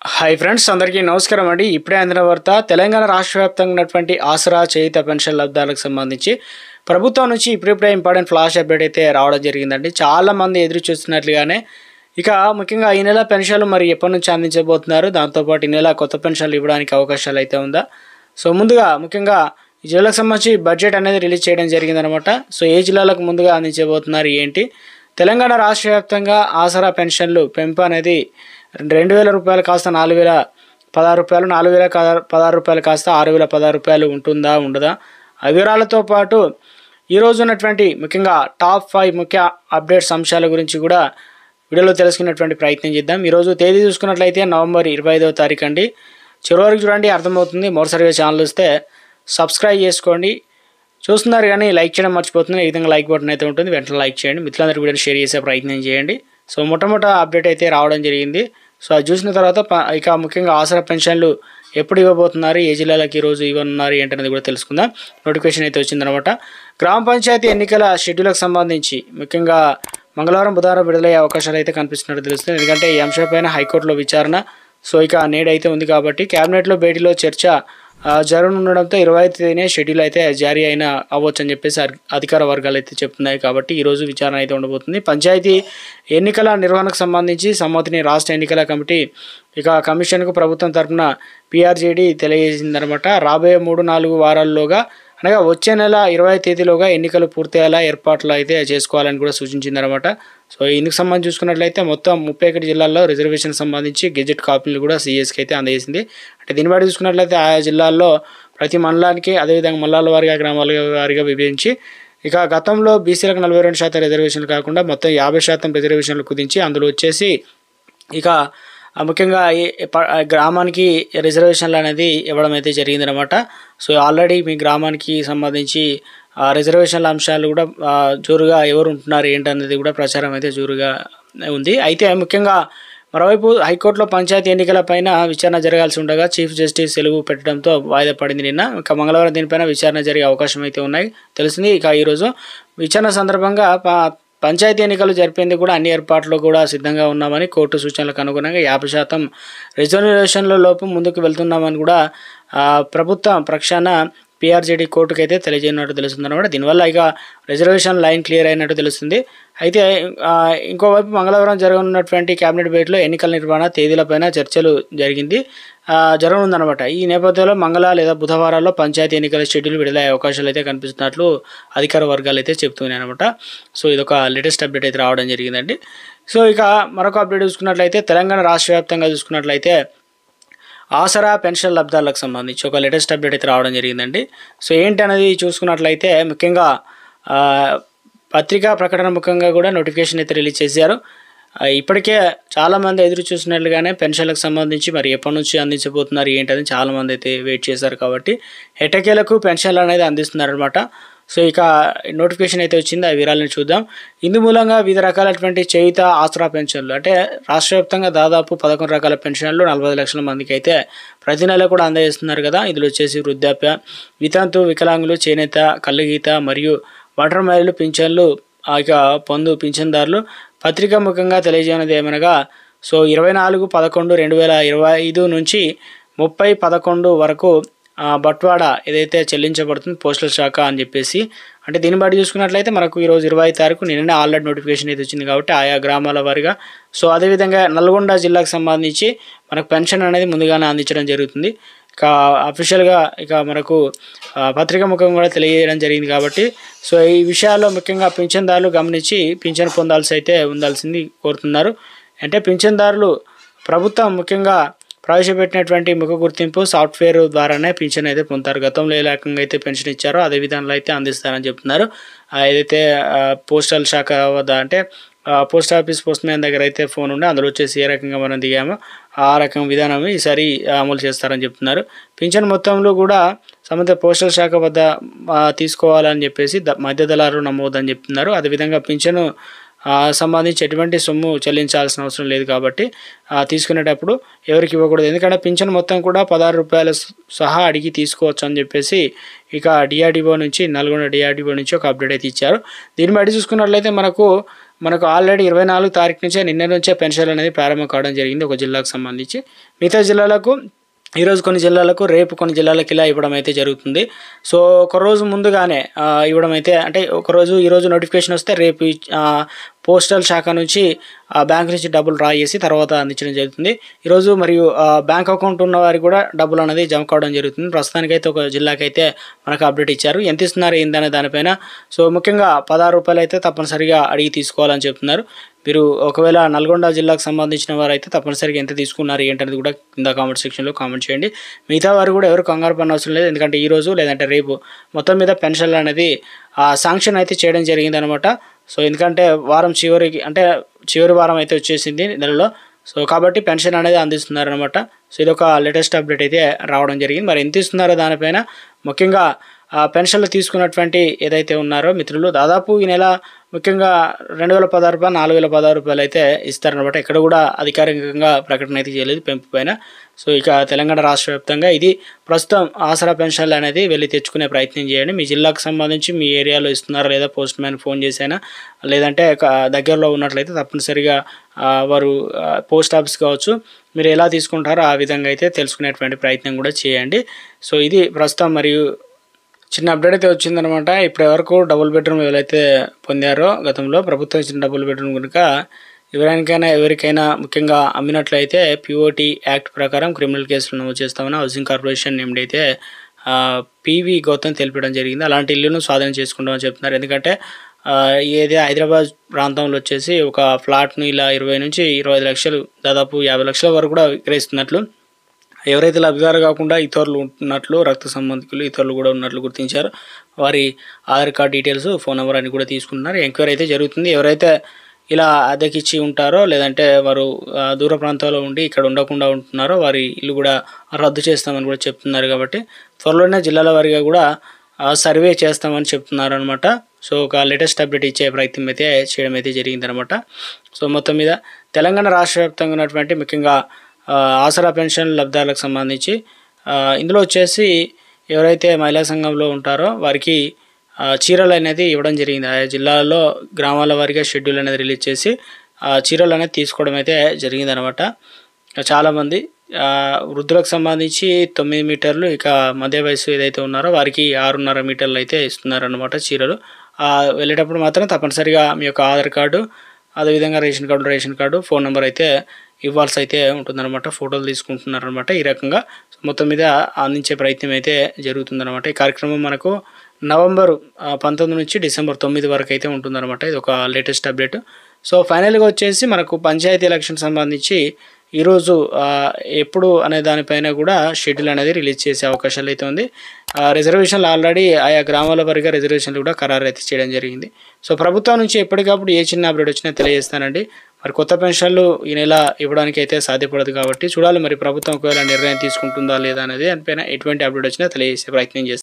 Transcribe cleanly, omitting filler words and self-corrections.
Hi friends, అందరికీ నమస్కారం అండి. ఇప్పుడే అందిన వార్త. తెలంగాణ రాష్ట్ర వ్యాప్తంగా ఉన్నటువంటి ఆసరా చేయుత పెన్షన్ లబ్ధాలకు సంబంధించి ప్రభుత్వం నుంచి ఇప్పుడిప్పుడే ఇంపార్టెంట్ ఫ్లాష్ అప్డేట్ అయితే రావడం జరిగిందండి. చాలామంది ఎదురు చూస్తున్నట్లుగానే ఇక ముఖ్యంగా ఈ నెల పెన్షన్లు మరి ఎప్పటి నుంచి అందించబోతున్నారు, దాంతోపాటు ఈ నెల కొత్త పెన్షన్లు ఇవ్వడానికి అవకాశాలు అయితే ఉందా? సో ముందుగా ముఖ్యంగా ఈ జిల్లాలకు సంబంధించి బడ్జెట్ అనేది రిలీజ్ చేయడం జరిగిందనమాట. సో ఏ జిల్లాలకు ముందుగా అందించబోతున్నారు ఏంటి? తెలంగాణ రాష్ట్ర వ్యాప్తంగా ఆసరా పెన్షన్లు పెంపు అనేది 2,000 రూపాయలు కాస్త 4,016 రూపాయలు, 4,016 రూపాయలు కాస్త 6,016 రూపాయలు ఉంటుందా ఉండదా? ఆ వివరాలతో పాటు ఈరోజు ఉన్నటువంటి ముఖ్యంగా టాప్ 5 ముఖ్య అప్డేట్స్ అంశాల గురించి కూడా వీడియోలో తెలుసుకునేటువంటి ప్రయత్నం చేద్దాం. ఈరోజు తేదీ చూసుకున్నట్లయితే నవంబర్ 25వ తారీఖు అండి. చివరి వరకు చూడండి, అర్థమవుతుంది. మరోసారిగా ఛానల్ వస్తే సబ్స్క్రైబ్ చేసుకోండి. చూస్తున్నారు కానీ లైక్ చేయడం మర్చిపోతుంది. ఈ విధంగా లైక్ బటన్ అయితే ఉంటుంది, వెంటనే లైక్ చేయండి. మిత్రులందరికీ వీడియోని షేర్ చేసే ప్రయత్నం చేయండి. సో మొట్టమొదటి అప్డేట్ అయితే రావడం జరిగింది. సో అది చూసిన తర్వాత ఇక ముఖ్యంగా ఆసరా పెన్షన్లు ఎప్పుడు ఇవ్వబోతున్నారు, ఏ జిల్లాలకు ఈరోజు ఇవ్వనున్నారు ఏంటనేది కూడా తెలుసుకుందాం. నోటిఫికేషన్ అయితే వచ్చిందనమాట. గ్రామ పంచాయతీ ఎన్నికల షెడ్యూల్కి సంబంధించి ముఖ్యంగా మంగళవారం బుధవారం విడుదలయ్యే అవకాశాలు అయితే కనిపిస్తున్నట్టు తెలుస్తుంది. ఎందుకంటే ఈ అంశంపైన హైకోర్టులో విచారణ సో ఇక నేడైతే ఉంది కాబట్టి క్యాబినెట్లో భేటీలో చర్చ జరగనుండడంతో 20వ తేదీనే షెడ్యూల్ అయితే జారీ అవ్వచ్చు అని చెప్పేసి అధికార వర్గాలు అయితే చెప్తున్నాయి. కాబట్టి ఈరోజు విచారణ అయితే ఉండబోతుంది. పంచాయతీ ఎన్నికల నిర్వహణకు సంబంధించి సమ్మతిని రాష్ట్ర ఎన్నికల కమిటీ ఇక కమిషన్కు ప్రభుత్వం తరఫున PRJD తెలియజేసిందనమాట. రాబోయే 3-4 వారాల్లోగా అనగా వచ్చే నెల 20వ తేదీలోగా ఎన్నికలు పూర్తయ్యేలా ఏర్పాట్లు అయితే చేసుకోవాలని కూడా సూచించిందనమాట. సో ఇందుకు సంబంధించి చూసుకున్నట్లయితే మొత్తం 31 జిల్లాల్లో రిజర్వేషన్ సంబంధించి గెజెట్ కాపీలు కూడా CSకి అయితే అందజేసింది. అంటే దీన్ని బట్టి చూసుకున్నట్లయితే ఆయా జిల్లాల్లో ప్రతి మండలానికి అదేవిధంగా మండలాల వారిగా గ్రామాల వారిగా విభజించి ఇక గతంలో బీసీలకు 42% రిజర్వేషన్లు కాకుండా మొత్తం 50% రిజర్వేషన్లు కుదించి అందులో వచ్చేసి ఇక ముఖ్యంగా గ్రామానికి రిజర్వేషన్లు అనేది ఇవ్వడం అయితే జరిగిందనమాట. సో ఆల్రెడీ మీ గ్రామానికి సంబంధించి రిజర్వేషన్ల అంశాలు కూడా జోరుగా ఎవరు ఉంటున్నారు ఏంటనేది కూడా ప్రచారం అయితే జోరుగా ఉంది. అయితే ముఖ్యంగా మరోవైపు హైకోర్టులో పంచాయతీ ఎన్నికల పైన విచారణ జరగాల్సి ఉండగా చీఫ్ జస్టిస్ సెలవు పెట్టడంతో వాయిదా పడింది నిన్న. ఇక మంగళవారం దీనిపైన విచారణ జరిగే అవకాశం అయితే ఉన్నాయి తెలిసింది. ఇక ఈరోజు విచారణ సందర్భంగా పంచాయతీ ఎన్నికలు జరిపేందుకు కూడా అన్ని ఏర్పాట్లు కూడా సిద్ధంగా ఉన్నామని, కోర్టు సూచనలకు అనుగుణంగా 50% రిజర్వేషన్ల లోపు ముందుకు వెళ్తున్నామని కూడా ప్రభుత్వం ప్రక్షాళన PRJD కోర్టుకు అయితే తెలియజేయనట్టు తెలుస్తుంది అనమాట. దీనివల్ల ఇక రిజర్వేషన్ లైన్ క్లియర్ అయినట్టు తెలుస్తుంది. అయితే ఇంకోవైపు మంగళవారం జరగనున్నటువంటి కేబినెట్ భేటీలో ఎన్నికల నిర్వహణ తేదీలపైన చర్చలు జరగనుందనమాట. ఈ నేపథ్యంలో మంగళ లేదా బుధవారాల్లో పంచాయతీ ఎన్నికల షెడ్యూల్ విడుదలయ్యే అవకాశాలు అయితే కనిపిస్తున్నట్లు అధికార వర్గాలు అయితే చెప్తున్నాయి అనమాట. సో ఇదొక లేటెస్ట్ అప్డేట్ అయితే రావడం జరిగిందండి. సో ఇక మరొక అప్డేట్ చూసుకున్నట్లయితే తెలంగాణ రాష్ట్ర వ్యాప్తంగా చూసుకున్నట్లయితే ఆసరా పెన్షన్ లబ్ధాలకు సంబంధించి ఒక లేటెస్ట్ అప్డేట్ అయితే రావడం జరిగిందండి. సో ఏంటి అనేది చూసుకున్నట్లయితే ముఖ్యంగా పత్రికా ప్రకటన ముఖంగా కూడా నోటిఫికేషన్ అయితే రిలీజ్ చేశారు. ఇప్పటికే చాలామంది ఎదురు చూసినట్లుగానే పెన్షన్లకు సంబంధించి మరి ఎప్పటి నుంచి అందించబోతున్నారు ఏంటని చాలామంది అయితే వెయిట్ చేశారు. కాబట్టి ఎట్టకేలకు పెన్షన్లు అనేది అందిస్తున్నారనమాట. సో ఇక నోటిఫికేషన్ అయితే వచ్చింది, ఆ వివరాలను చూద్దాం. ఇందు మూలంగా వివిధ రకాలైనటువంటి చేయుత ఆసరా పెన్షన్లు అంటే రాష్ట్ర వ్యాప్తంగా దాదాపు 11 రకాల పెన్షన్లు 40 లక్షల మందికి అయితే ప్రతి నెల కూడా అందజేస్తున్నారు కదా. ఇందులో వచ్చేసి వృద్ధాప్య, వితంతు, వికలాంగులు, చేనేత, కళ్ళుగీత మరియు వాటర్ మైలు పింఛన్లు ఇక పొందు పింఛన్దారులు పత్రికా ముఖంగా తెలియజేయనది ఏమనగా సో 24/11/2025 నుంచి 30/11 వరకు బట్వాడా ఏదైతే చెల్లించబడుతుంది పోస్టల్ శాఖ అని చెప్పేసి. అంటే దీన్ని బట్టి చూసుకున్నట్లయితే మనకు ఈరోజు 20వ తారీఖు నిన్ననే ఆల్రెడీ నోటిఫికేషన్ అయితే వచ్చింది కాబట్టి ఆయా గ్రామాల వారిగా. సో అదేవిధంగా నల్గొండ జిల్లాకు సంబంధించి మనకు పెన్షన్ అనేది ముందుగానే అందించడం జరుగుతుంది. ఇక అఫీషియల్గా ఇక మనకు పత్రికా ముఖం కూడా తెలియజేయడం జరిగింది కాబట్టి సో ఈ విషయాల్లో ముఖ్యంగా పింఛన్దారులు గమనించి పింఛన్ ఉండాల్సింది కోరుతున్నారు. అంటే పింఛన్దారులు ప్రభుత్వం ముఖ్యంగా ప్రవేశపెట్టినటువంటి ముఖ గుర్తింపు సాఫ్ట్వేర్ ద్వారానే పింఛన్ అయితే పొందుతారు. గతంలో ఏ రకంగా అయితే పెన్షన్ ఇచ్చారో అదే విధానంలో అయితే అందిస్తారని చెప్తున్నారు. ఏదైతే పోస్టల్ శాఖ వద్ద అంటే పోస్ట్ ఆఫీస్ పోస్ట్ మ్యాన్ దగ్గర అయితే ఫోన్ ఉండే అందులో వచ్చేసి ఏ రకంగా మనం దిగామో ఆ రకం విధానం ఈసారి అమలు చేస్తారని చెప్తున్నారు. పింఛన్ మొత్తంలో కూడా సంబంధిత పోస్టల్ శాఖ వద్ద తీసుకోవాలని చెప్పేసి మధ్య దళారులు నమ్మవద్దని చెప్తున్నారు. అదేవిధంగా పింఛను సంబంధించి ఎటువంటి సొమ్ము చెల్లించాల్సిన అవసరం లేదు కాబట్టి తీసుకునేటప్పుడు ఎవరికి ఇవ్వకూడదు. ఎందుకంటే పింఛన్ మొత్తం కూడా 16 రూపాయలు సహా అడిగి తీసుకోవచ్చు అని చెప్పేసి ఇక నల్గొండ DRDO నుంచి ఒక అప్డేట్ అయితే ఇచ్చారు. దీన్ని బట్టి చూసుకున్నట్లయితే మనకు మనకు ఆల్రెడీ 24 తారీఖు నుంచే నిన్న నుంచే పెన్షన్లు అనేది ప్రారంభం కావడం జరిగింది ఒక జిల్లాకు సంబంధించి. మిగతా జిల్లాలకు ఈరోజు కొన్ని జిల్లాలకు, రేపు కొన్ని జిల్లాలకు ఇలా ఇవ్వడం అయితే జరుగుతుంది. సో ఒక రోజు ముందుగానే ఇవ్వడం అయితే, అంటే ఒకరోజు ఈరోజు నోటిఫికేషన్ వస్తే రేపు పోస్టల్ శాఖ నుంచి బ్యాంక్ నుంచి డబ్బులు డ్రా చేసి తర్వాత అందించడం జరుగుతుంది. ఈరోజు మరియు బ్యాంక్ అకౌంట్ ఉన్న వారికి కూడా డబ్బులు అనేది జమ కావడం జరుగుతుంది. ప్రస్తుతానికైతే ఒక జిల్లాకైతే మనకు అప్డేట్ ఇచ్చారు. ఎంత ఇస్తున్నారు ఏందనే దానిపైన. సో ముఖ్యంగా 16 రూపాయలు అయితే తప్పనిసరిగా అడిగి తీసుకోవాలని చెప్తున్నారు. మీరు ఒకవేళ నల్గొండ జిల్లాకు సంబంధించిన వారు అయితే తప్పనిసరిగా ఎంత తీసుకున్నారు ఏంటనేది కూడా కింద కామెంట్ సెక్షన్లో కామెంట్ చేయండి. మిగతా వారు కూడా ఎవరు కంగారు పడిన అవసరం లేదు. ఎందుకంటే ఈరోజు లేదంటే రేపు మొత్తం మీద పెన్షన్లు అనేది శాంక్షన్ అయితే చేయడం జరిగిందనమాట. సో ఎందుకంటే వారం చివరి వారం అయితే వచ్చేసింది నెలలో. సో కాబట్టి పెన్షన్ అనేది అందిస్తున్నారనమాట. సో ఇది ఒక లేటెస్ట్ అప్డేట్ అయితే రావడం జరిగింది. మరి ఎంత ఇస్తున్నారో దానిపైన ముఖ్యంగా పెన్షన్లు తీసుకున్నటువంటి ఏదైతే ఉన్నారో మిత్రులు, దాదాపు ఈ నెల ముఖ్యంగా 2016 రూపాయలు, 4016 రూపాయలు అయితే ఇస్తారనమాట. ఇక్కడ కూడా అధికారికంగా ప్రకటన అయితే చేయలేదు పెంపు పైన. సో ఇక తెలంగాణ రాష్ట్ర వ్యాప్తంగా ఇది ప్రస్తుతం ఆసరా పెన్షన్లు అనేది వెళ్ళి తెచ్చుకునే ప్రయత్నం చేయండి. మీ జిల్లాకు సంబంధించి మీ ఏరియాలో ఇస్తున్నారా లేదా పోస్ట్ మ్యాన్ ఫోన్ చేసైనా, లేదంటే దగ్గరలో ఉన్నట్లయితే తప్పనిసరిగా వారు పోస్ట్ ఆఫీస్ కావచ్చు, మీరు ఎలా తీసుకుంటారో ఆ విధంగా అయితే తెలుసుకునేటువంటి ప్రయత్నం కూడా చేయండి. సో ఇది ప్రస్తుతం మరియు చిన్న అప్డేట్ అయితే వచ్చిందనమాట. ఇప్పటి వరకు డబుల్ బెడ్రూమ్ ఎవరైతే పొందారో గతంలో ప్రభుత్వం ఇచ్చిన డబుల్ బెడ్రూమ్ కనుక ఎవరికైనా ముఖ్యంగా అమ్మినట్లయితే పిఓటి యాక్ట్ ప్రకారం క్రిమినల్ కేసులు నమోదు చేస్తామని హౌసింగ్ కార్పొరేషన్ నేమ్డ్ అయితే పివి గౌతమ్ తెలిపడం జరిగింది. అలాంటి ఇల్లును స్వాధీనం చేసుకుంటామని చెప్తున్నారు. ఎందుకంటే ఏది హైదరాబాద్ ప్రాంతంలో వచ్చేసి ఒక ఫ్లాట్ను ఇలా 20 నుంచి 25 లక్షలు, దాదాపు 50 లక్షల వరకు కూడా విక్రయిస్తున్నట్లు, ఎవరైతే లబ్ధిదారు కాకుండా ఇతరులు ఉంటున్నట్లు, రక్త సంబంధికులు ఇతరులు కూడా ఉన్నట్లు గుర్తించారు. వారి Aadhaar card details, phone number అని కూడా తీసుకుంటున్నారు. ఎంక్వైరీ అయితే జరుగుతుంది. ఎవరైతే ఇలా అద్దెకిచ్చి ఉంటారో లేదంటే వారు దూర ప్రాంతాల్లో ఉండి ఇక్కడ ఉండకుండా ఉంటున్నారో వారి ఇల్లు కూడా రద్దు చేస్తామని కూడా చెప్తున్నారు. కాబట్టి త్వరలోనే జిల్లాల వారీగా కూడా సర్వే చేస్తామని చెప్తున్నారు అనమాట. సో ఒక లేటెస్ట్ అప్డేట్ ఇచ్చే ప్రయత్నం అయితే చేయడం అయితే జరిగిందనమాట. సో మొత్తం మీద తెలంగాణ రాష్ట్ర వ్యాప్తంగా ఉన్నటువంటి ముఖ్యంగా ఆసరా పెన్షన్ లబ్ధిదారులకు సంబంధించి ఇందులో వచ్చేసి ఎవరైతే మహిళా సంఘంలో ఉంటారో వారికి చీరలు అనేది ఇవ్వడం జరిగింది. ఆయా జిల్లాల్లో గ్రామాల వారీగా షెడ్యూల్ అనేది రిలీజ్ చేసి చీరలు అనేది తీసుకోవడం అయితే జరిగిందనమాట. చాలామంది వృద్ధులకు సంబంధించి 9 మీటర్లు, ఇక మధ్య వయసు ఏదైతే ఉన్నారో వారికి 6.5 మీటర్లు అయితే ఇస్తున్నారనమాట చీరలు. వెళ్ళేటప్పుడు మాత్రం తప్పనిసరిగా మీ యొక్క ఆధార్ కార్డు, అదేవిధంగా రేషన్ కార్డు, ఫోన్ నెంబర్ అయితే ఇవ్వాల్సి అయితే ఉంటుందన్నమాట. ఫోటోలు తీసుకుంటున్నారనమాట. ఈ రకంగా మొత్తం మీద అందించే ప్రయత్నం అయితే జరుగుతుందన్నమాట. ఈ కార్యక్రమం మనకు నవంబర్ 19 నుంచి డిసెంబర్ 9 వరకు అయితే ఉంటుందన్నమాట. ఇది ఒక లేటెస్ట్ అప్డేట్. సో ఫైనల్గా వచ్చేసి మనకు పంచాయతీ ఎలక్షన్ సంబంధించి ఈరోజు ఎప్పుడు అనే దానిపైన కూడా షెడ్యూల్ అనేది రిలీజ్ చేసే అవకాశాలు అయితే ఉంది. రిజర్వేషన్లు ఆల్రెడీ ఆయా గ్రామాల వారీగా రిజర్వేషన్లు కూడా ఖరారు అయితే చేయడం జరిగింది. సో ప్రభుత్వం నుంచి ఎప్పటికప్పుడు ఏ చిన్న అప్డేట్ వచ్చినా తెలియజేస్తానండి. మరి కొత్త పెన్షన్లు ఈ నెల ఇవ్వడానికి అయితే సాధ్యపడదు కాబట్టి చూడాలి మరి ప్రభుత్వం ఒకవేళ నిర్ణయం తీసుకుంటుందా లేదా అనేది దానిపైన ఎటువంటి అప్డేట్ వచ్చినా తెలియజేసే ప్రయత్నం చేస్తాను.